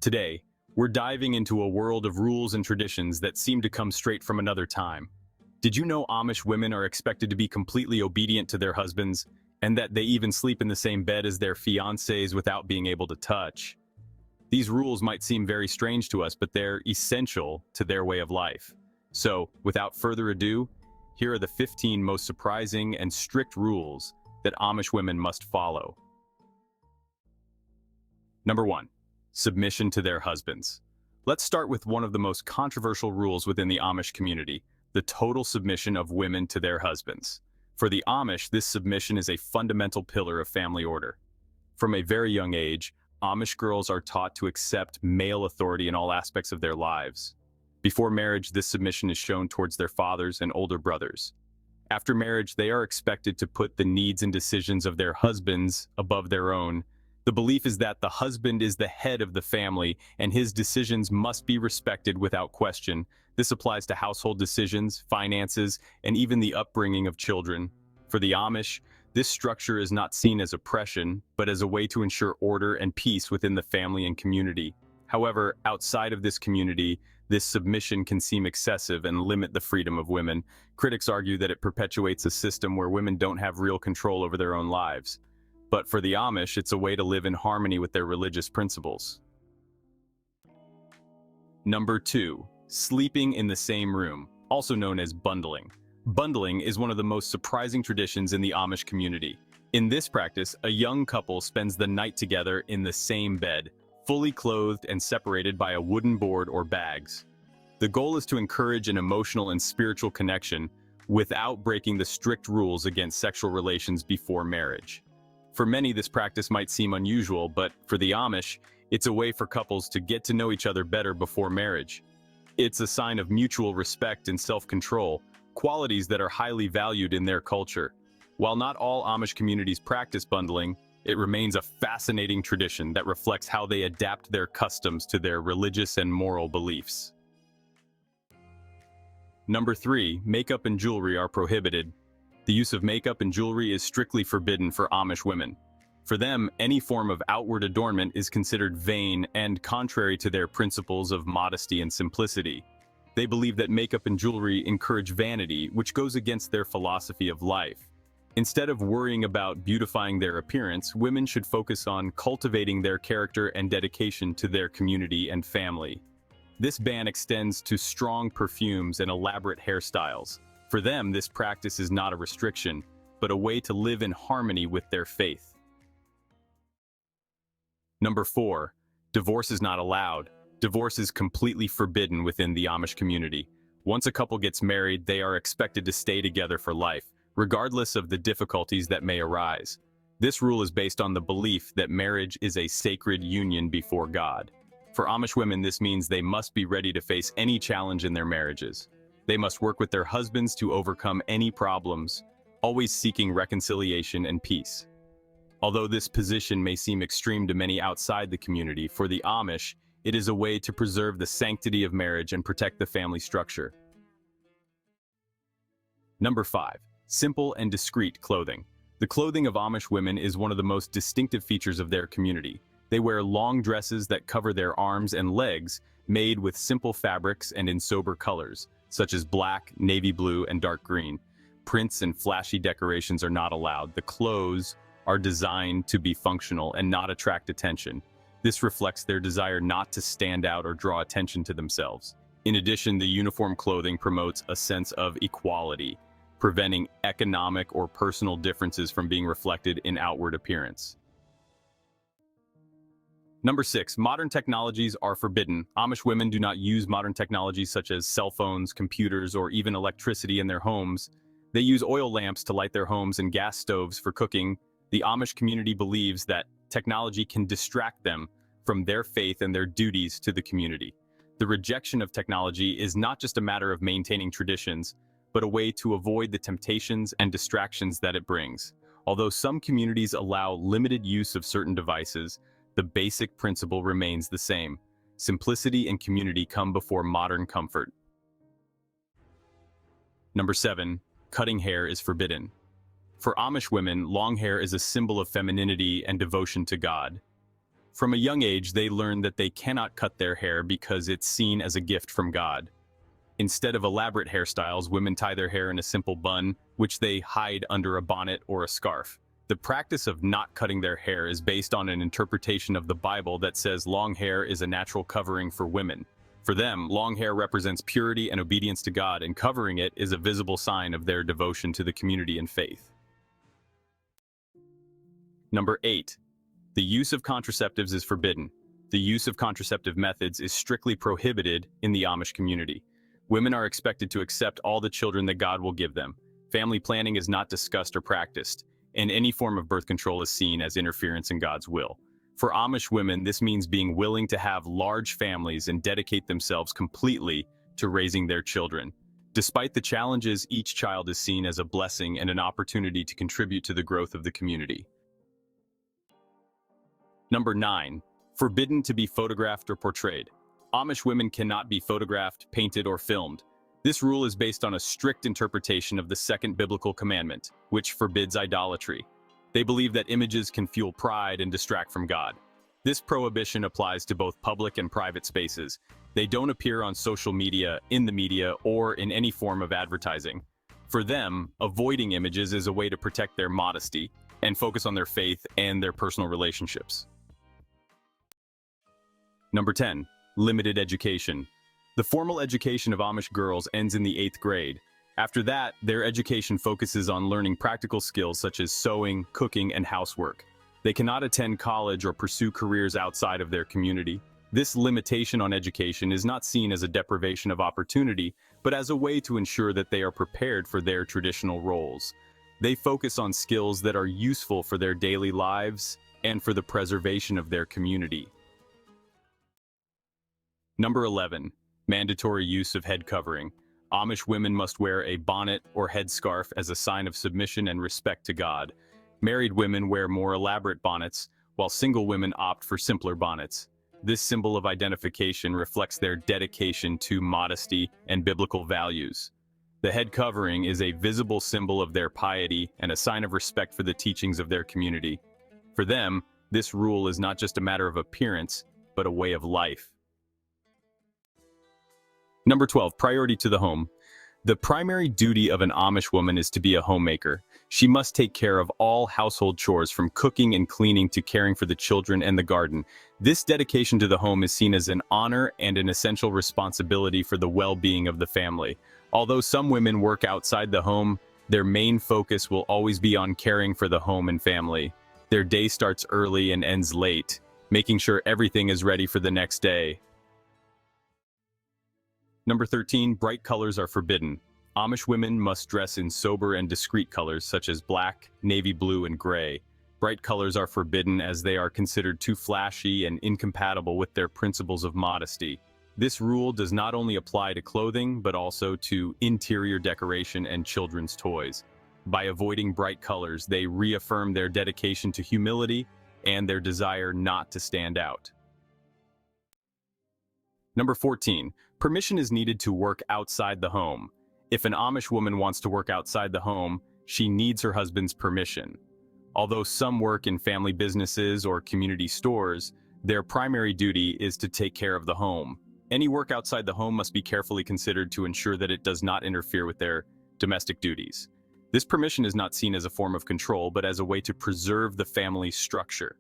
Today, we're diving into a world of rules and traditions that seem to come straight from another time. Did you know Amish women are expected to be completely obedient to their husbands, and that they even sleep in the same bed as their fiancés without being able to touch? These rules might seem very strange to us, but they're essential to their way of life. So, without further ado, here are the 15 most surprising and strict rules that Amish women must follow. Number 1. Submission to their husbands. Let's start with one of the most controversial rules within the Amish community, the total submission of women to their husbands. For the Amish, this submission is a fundamental pillar of family order. From a very young age, Amish girls are taught to accept male authority in all aspects of their lives. Before marriage, this submission is shown towards their fathers and older brothers. After marriage, they are expected to put the needs and decisions of their husbands above their own. The belief is that the husband is the head of the family and his decisions must be respected without question. This applies to household decisions, finances, and even the upbringing of children. For the Amish, this structure is not seen as oppression, but as a way to ensure order and peace within the family and community. However, outside of this community, this submission can seem excessive and limit the freedom of women. Critics argue that it perpetuates a system where women don't have real control over their own lives. But for the Amish, it's a way to live in harmony with their religious principles. Number 2. Sleeping in the same room, also known as bundling. Bundling is one of the most surprising traditions in the Amish community. In this practice, a young couple spends the night together in the same bed, fully clothed and separated by a wooden board or bags. The goal is to encourage an emotional and spiritual connection without breaking the strict rules against sexual relations before marriage. For many, this practice might seem unusual, but for the Amish, it's a way for couples to get to know each other better before marriage. It's a sign of mutual respect and self-control, qualities that are highly valued in their culture. While not all Amish communities practice bundling, it remains a fascinating tradition that reflects how they adapt their customs to their religious and moral beliefs. Number 3. Makeup and jewelry are prohibited. The use of makeup and jewelry is strictly forbidden for Amish women. For them, any form of outward adornment is considered vain and contrary to their principles of modesty and simplicity. They believe that makeup and jewelry encourage vanity, which goes against their philosophy of life. Instead of worrying about beautifying their appearance, women should focus on cultivating their character and dedication to their community and family. This ban extends to strong perfumes and elaborate hairstyles. For them, this practice is not a restriction, but a way to live in harmony with their faith. Number 4. Divorce is not allowed. Divorce is completely forbidden within the Amish community. Once a couple gets married, they are expected to stay together for life, regardless of the difficulties that may arise. This rule is based on the belief that marriage is a sacred union before God. For Amish women, this means they must be ready to face any challenge in their marriages. They must work with their husbands to overcome any problems, always seeking reconciliation and peace. Although this position may seem extreme to many outside the community, for the Amish, it is a way to preserve the sanctity of marriage and protect the family structure. Number 5. Simple and discreet clothing. The clothing of Amish women is one of the most distinctive features of their community. They wear long dresses that cover their arms and legs, made with simple fabrics and in sober colors, such as black, navy blue, and dark green. Prints and flashy decorations are not allowed. The clothes are designed to be functional and not attract attention. This reflects their desire not to stand out or draw attention to themselves. In addition, the uniform clothing promotes a sense of equality, preventing economic or personal differences from being reflected in outward appearance. Number 6. Modern technologies are forbidden. Amish women do not use modern technologies such as cell phones, computers, or even electricity in their homes. They use oil lamps to light their homes and gas stoves for cooking. The Amish community believes that technology can distract them from their faith and their duties to the community. The rejection of technology is not just a matter of maintaining traditions, but a way to avoid the temptations and distractions that it brings. Although some communities allow limited use of certain devices, the basic principle remains the same. Simplicity and community come before modern comfort. Number 7. Cutting hair is forbidden. For Amish women, long hair is a symbol of femininity and devotion to God. From a young age, they learn that they cannot cut their hair because it's seen as a gift from God. Instead of elaborate hairstyles, women tie their hair in a simple bun, which they hide under a bonnet or a scarf. The practice of not cutting their hair is based on an interpretation of the Bible that says long hair is a natural covering for women. For them, long hair represents purity and obedience to God, and covering it is a visible sign of their devotion to the community and faith. Number 8. The use of contraceptives is forbidden. The use of contraceptive methods is strictly prohibited in the Amish community. Women are expected to accept all the children that God will give them. Family planning is not discussed or practiced, and any form of birth control is seen as interference in God's will. For Amish women, this means being willing to have large families and dedicate themselves completely to raising their children. Despite the challenges, each child is seen as a blessing and an opportunity to contribute to the growth of the community. Number 9. Forbidden to be photographed or portrayed. Amish women cannot be photographed, painted, or filmed. This rule is based on a strict interpretation of the second biblical commandment, which forbids idolatry. They believe that images can fuel pride and distract from God. This prohibition applies to both public and private spaces. They don't appear on social media, in the media, or in any form of advertising. For them, avoiding images is a way to protect their modesty and focus on their faith and their personal relationships. Number 10. Limited education. The formal education of Amish girls ends in the 8th grade. After that, their education focuses on learning practical skills such as sewing, cooking, and housework. They cannot attend college or pursue careers outside of their community. This limitation on education is not seen as a deprivation of opportunity, but as a way to ensure that they are prepared for their traditional roles. They focus on skills that are useful for their daily lives and for the preservation of their community. Number 11. Mandatory use of head covering. Amish women must wear a bonnet or headscarf as a sign of submission and respect to God. Married women wear more elaborate bonnets, while single women opt for simpler bonnets. This symbol of identification reflects their dedication to modesty and biblical values. The head covering is a visible symbol of their piety and a sign of respect for the teachings of their community. For them, this rule is not just a matter of appearance, but a way of life. Number 12. Priority to the home. The primary duty of an Amish woman is to be a homemaker. She must take care of all household chores, from cooking and cleaning to caring for the children and the garden. This dedication to the home is seen as an honor and an essential responsibility for the well-being of the family. Although some women work outside the home, their main focus will always be on caring for the home and family. Their day starts early and ends late, making sure everything is ready for the next day. Number 13. Bright colors are forbidden. Amish women must dress in sober and discreet colors such as black, navy blue, and gray. Bright colors are forbidden as they are considered too flashy and incompatible with their principles of modesty. This rule does not only apply to clothing, but also to interior decoration and children's toys. By avoiding bright colors, they reaffirm their dedication to humility and their desire not to stand out. Number 14. Permission is needed to work outside the home. If an Amish woman wants to work outside the home, she needs her husband's permission. Although some work in family businesses or community stores, their primary duty is to take care of the home. Any work outside the home must be carefully considered to ensure that it does not interfere with their domestic duties. This permission is not seen as a form of control, but as a way to preserve the family structure.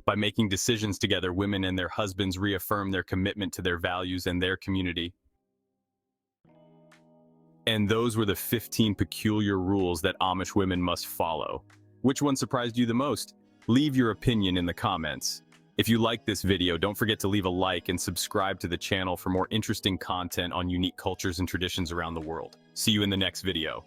By making decisions together, women and their husbands reaffirm their commitment to their values and their community. And those were the 15 peculiar rules that Amish women must follow. Which one surprised you the most? Leave your opinion in the comments. If you like this video, don't forget to leave a like and subscribe to the channel for more interesting content on unique cultures and traditions around the world. See you in the next video.